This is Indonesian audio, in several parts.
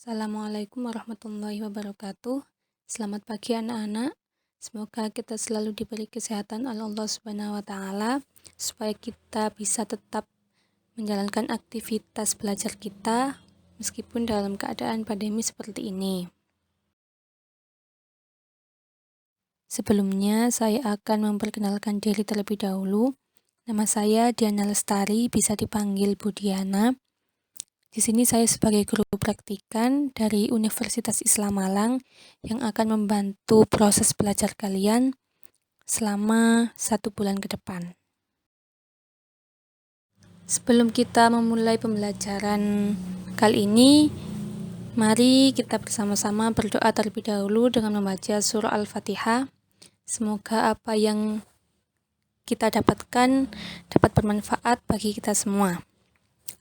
Assalamualaikum warahmatullahi wabarakatuh. Selamat pagi anak-anak. Semoga kita selalu diberi kesehatan oleh Allah Subhanahu wa taala supaya kita bisa tetap menjalankan aktivitas belajar kita meskipun dalam keadaan pandemi seperti ini. Sebelumnya saya akan memperkenalkan diri terlebih dahulu. Nama saya Diana Lestari, bisa dipanggil Bu Diana. Di sini saya sebagai guru praktikan dari Universitas Islam Malang yang akan membantu proses belajar kalian selama 1 bulan ke depan. Sebelum kita memulai pembelajaran kali ini, mari kita bersama-sama berdoa terlebih dahulu dengan membaca surah Al-Fatihah. Semoga apa yang kita dapatkan dapat bermanfaat bagi kita semua.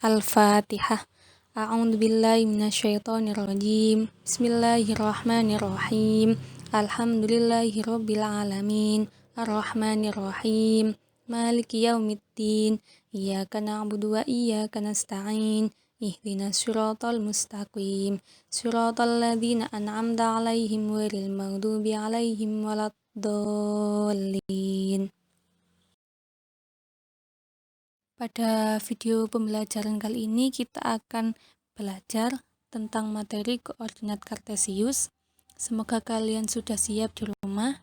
Al-Fatihah. A'udzubillahi minasyaitonirrajim. Bismillahirrahmanirrahim. Alhamdulillahirabbil alamin. Arrahmanirrahim. Maliki yaumiddin. Iyyaka na'budu wa iyyaka nasta'in. Ihdinas siratal mustaqim. Siratal ladzina an'amta 'alaihim ghairil maghdubi 'alaihim waladdallin. Pada video pembelajaran kali ini kita akan belajar tentang materi koordinat kartesius. Semoga kalian sudah siap di rumah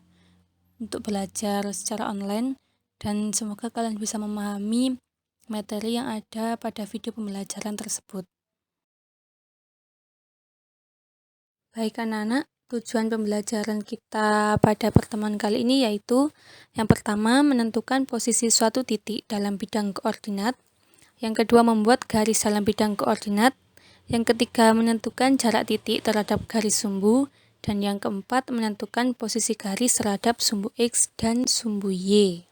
untuk belajar secara online dan semoga kalian bisa memahami materi yang ada pada video pembelajaran tersebut. Baik anak-anak, tujuan pembelajaran kita pada pertemuan kali ini yaitu yang pertama menentukan posisi suatu titik dalam bidang koordinat, yang kedua membuat garis dalam bidang koordinat, yang ketiga menentukan jarak titik terhadap garis sumbu, dan yang keempat menentukan posisi garis terhadap sumbu X dan sumbu Y.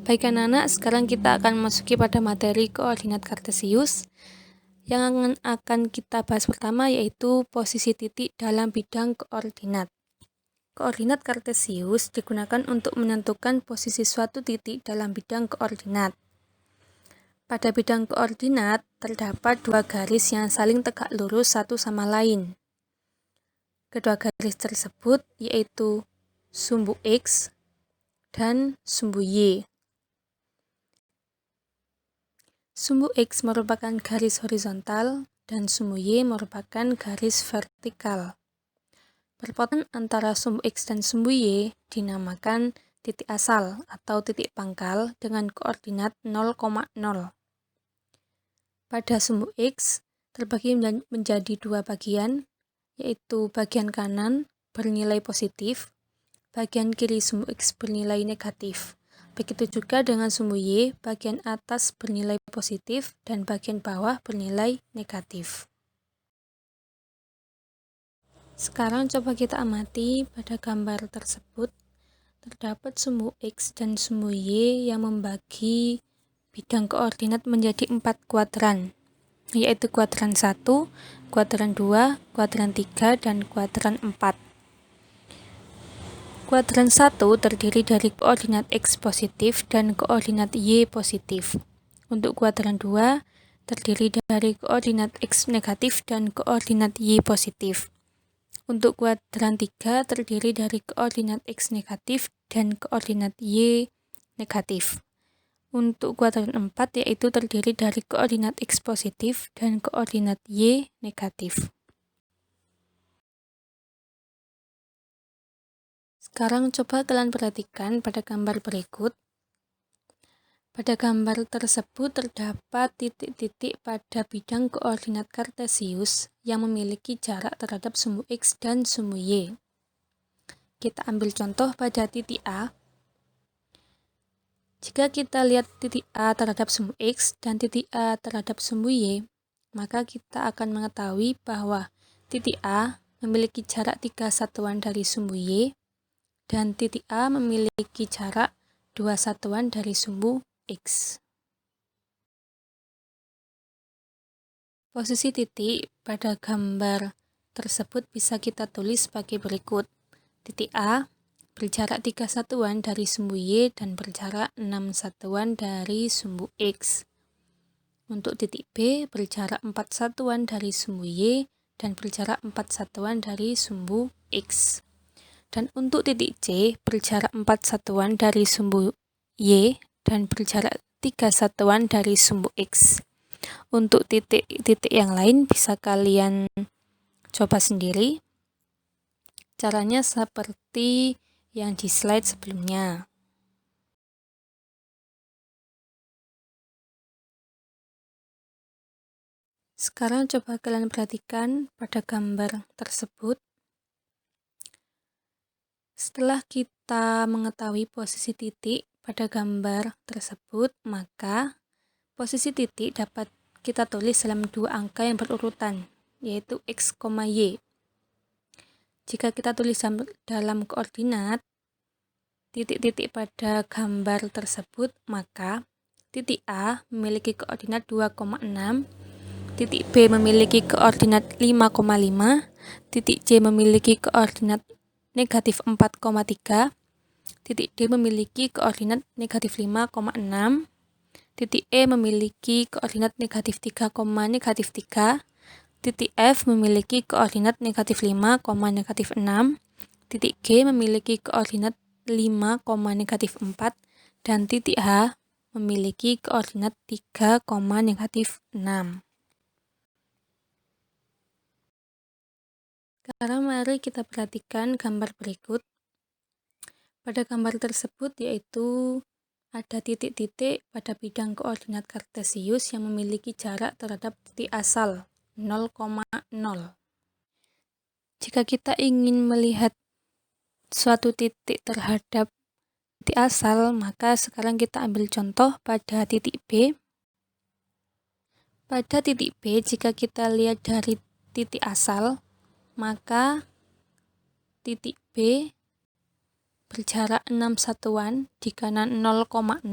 Baik anak-anak, sekarang kita akan memasuki pada materi koordinat kartesius. Yang akan kita bahas pertama yaitu posisi titik dalam bidang koordinat. Koordinat kartesius digunakan untuk menentukan posisi suatu titik dalam bidang koordinat. Pada bidang koordinat terdapat dua garis yang saling tegak lurus satu sama lain. Kedua garis tersebut yaitu sumbu X dan sumbu Y. Sumbu X merupakan garis horizontal dan sumbu Y merupakan garis vertikal. Perpotongan antara sumbu X dan sumbu Y dinamakan titik asal atau titik pangkal dengan koordinat 0,0. Pada sumbu X terbagi menjadi dua bagian, yaitu bagian kanan bernilai positif, bagian kiri sumbu X bernilai negatif. Begitu juga dengan sumbu Y, bagian atas bernilai positif dan bagian bawah bernilai negatif. Sekarang coba kita amati pada gambar tersebut. Terdapat sumbu X dan sumbu Y yang membagi bidang koordinat menjadi 4 kuadran, yaitu kuadran 1, kuadran 2, kuadran 3, dan kuadran 4. Kuadran 1 terdiri dari koordinat X positif dan koordinat Y positif. Untuk kuadran 2 terdiri dari koordinat X negatif dan koordinat Y positif. Untuk kuadran 3 terdiri dari koordinat X negatif dan koordinat Y negatif. Untuk kuadran 4 yaitu terdiri dari koordinat X positif dan koordinat Y negatif. Sekarang coba kalian perhatikan pada gambar berikut. Pada gambar tersebut terdapat titik-titik pada bidang koordinat kartesius yang memiliki jarak terhadap sumbu X dan sumbu Y. Kita ambil contoh pada titik A. Jika kita lihat titik A terhadap sumbu X dan titik A terhadap sumbu Y, maka kita akan mengetahui bahwa titik A memiliki jarak 3 satuan dari sumbu Y dan titik A memiliki jarak 2 satuan dari sumbu X. Posisi titik pada gambar tersebut bisa kita tulis sebagai berikut. Titik A berjarak 3 satuan dari sumbu Y dan berjarak 6 satuan dari sumbu X. Untuk titik B berjarak 4 satuan dari sumbu Y dan berjarak 4 satuan dari sumbu X. Dan untuk titik C berjarak 4 satuan dari sumbu Y dan berjarak 3 satuan dari sumbu X. Untuk titik-titik yang lain bisa kalian coba sendiri. Caranya seperti yang di slide sebelumnya. Sekarang coba kalian perhatikan pada gambar tersebut. Setelah kita mengetahui posisi titik pada gambar tersebut, maka posisi titik dapat kita tulis dalam dua angka yang berurutan, yaitu X, Y. Jika kita tulis dalam koordinat titik-titik pada gambar tersebut, maka titik A memiliki koordinat 2,6, titik B memiliki koordinat 5,5, titik C memiliki koordinat negatif 4,3, titik D memiliki koordinat negatif 5,6, titik E memiliki koordinat negatif 3,3, titik F memiliki koordinat negatif 5,6, titik G memiliki koordinat 5,4, dan titik H memiliki koordinat 3,6. Sekarang mari kita perhatikan gambar berikut. Pada gambar tersebut yaitu ada titik-titik pada bidang koordinat kartesius yang memiliki jarak terhadap titik asal 0,0. Jika kita ingin melihat suatu titik terhadap titik asal, maka sekarang kita ambil contoh pada titik B. Pada titik B, jika kita lihat dari titik asal, maka titik B berjarak 6 satuan di kanan 0,0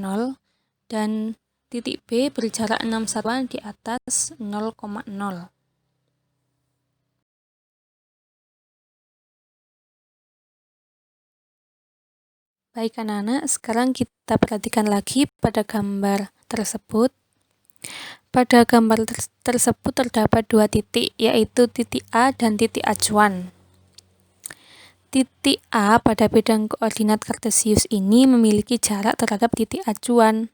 dan titik B berjarak 6 satuan di atas 0,0. Baik anak-anak, sekarang kita perhatikan lagi pada gambar tersebut. Pada gambar tersebut terdapat dua titik, yaitu titik A dan titik acuan. Titik A pada bidang koordinat kartesius ini memiliki jarak terhadap titik acuan.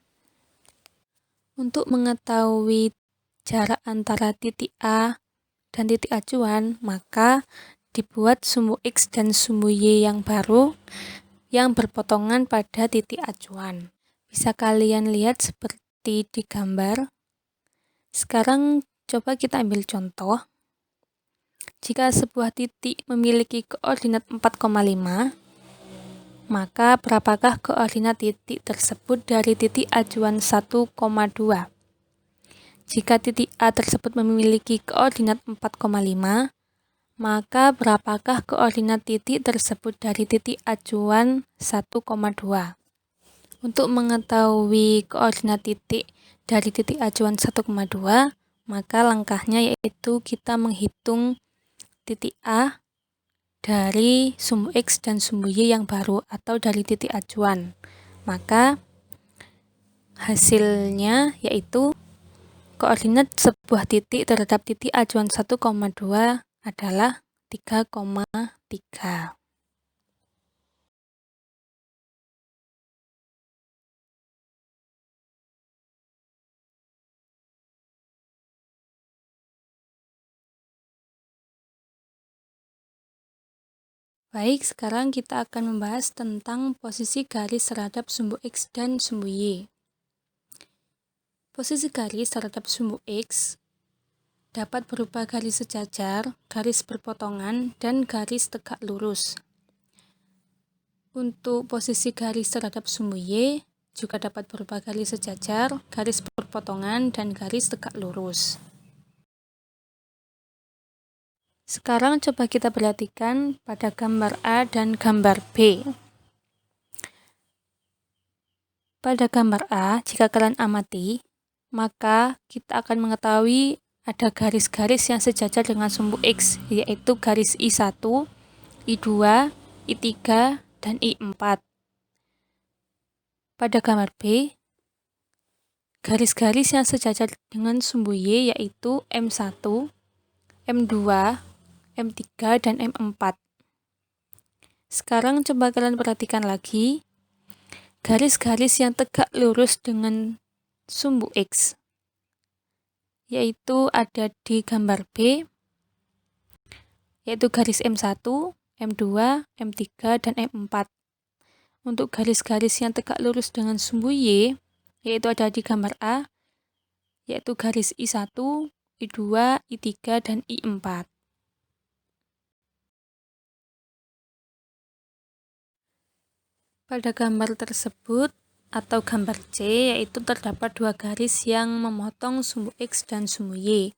Untuk mengetahui jarak antara titik A dan titik acuan, maka dibuat sumbu X dan sumbu Y yang baru yang berpotongan pada titik acuan. Bisa kalian lihat seperti di gambar. Sekarang coba kita ambil contoh. Jika sebuah titik memiliki koordinat 4,5, maka berapakah koordinat titik tersebut dari titik acuan 1,2? Jika titik A tersebut memiliki koordinat 4,5, maka berapakah koordinat titik tersebut dari titik acuan 1,2? Untuk mengetahui koordinat titik dari titik acuan 1,2, maka langkahnya yaitu kita menghitung titik A dari sumbu X dan sumbu Y yang baru atau dari titik acuan. Maka hasilnya yaitu koordinat sebuah titik terhadap titik acuan 1,2 adalah 3,3. Baik, sekarang kita akan membahas tentang posisi garis terhadap sumbu X dan sumbu Y. Posisi garis terhadap sumbu X dapat berupa garis sejajar, garis berpotongan, dan garis tegak lurus. Untuk posisi garis terhadap sumbu Y juga dapat berupa garis sejajar, garis berpotongan, dan garis tegak lurus. Sekarang coba kita perhatikan pada gambar A dan gambar B. Pada gambar A, jika kalian amati, maka kita akan mengetahui ada garis-garis yang sejajar dengan sumbu X, yaitu garis I1, I2, I3, dan I4. Pada gambar B, garis-garis yang sejajar dengan sumbu Y yaitu M1, M2, M3, dan M4. Sekarang coba kalian perhatikan lagi garis-garis yang tegak lurus dengan sumbu X, yaitu ada di gambar B, yaitu garis M1, M2, M3, dan M4. Untuk garis-garis yang tegak lurus dengan sumbu Y, yaitu ada di gambar A, yaitu garis I1, I2, I3, dan I4. Pada gambar tersebut atau gambar C, yaitu terdapat dua garis yang memotong sumbu X dan sumbu Y,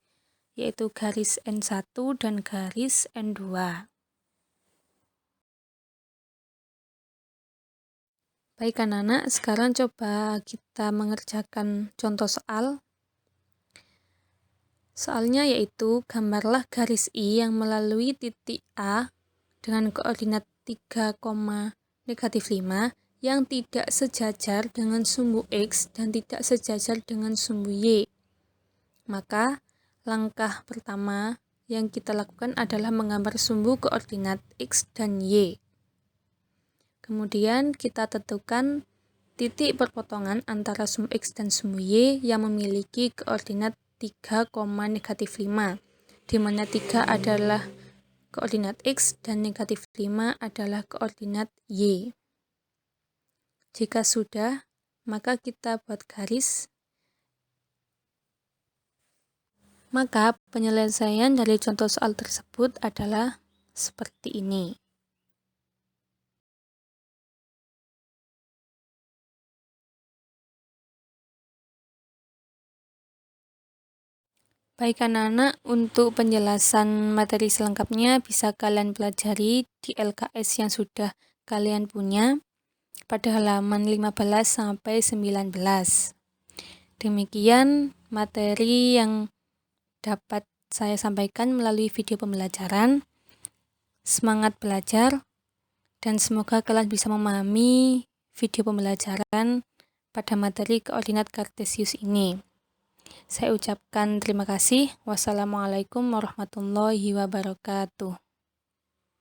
yaitu garis N1 dan garis N2. Baik anak-anak, sekarang coba kita mengerjakan contoh soal. Soalnya yaitu, gambarlah garis I yang melalui titik A dengan koordinat 3, -5 yang tidak sejajar dengan sumbu X dan tidak sejajar dengan sumbu Y. Maka, langkah pertama yang kita lakukan adalah menggambar sumbu koordinat X dan Y. Kemudian kita tentukan titik perpotongan antara sumbu X dan sumbu Y yang memiliki koordinat 3, -5, di mana 3 adalah koordinat X dan -5 adalah koordinat Y. Jika sudah, maka kita buat garis. Maka penyelesaian dari contoh soal tersebut adalah seperti ini. Baik anak-anak, untuk penjelasan materi selengkapnya bisa kalian pelajari di LKS yang sudah kalian punya pada halaman 15 sampai 19. Demikian materi yang dapat saya sampaikan melalui video pembelajaran. Semangat belajar dan semoga kalian bisa memahami video pembelajaran pada materi koordinat kartesius ini. Saya ucapkan terima kasih. Wassalamualaikum warahmatullahi wabarakatuh.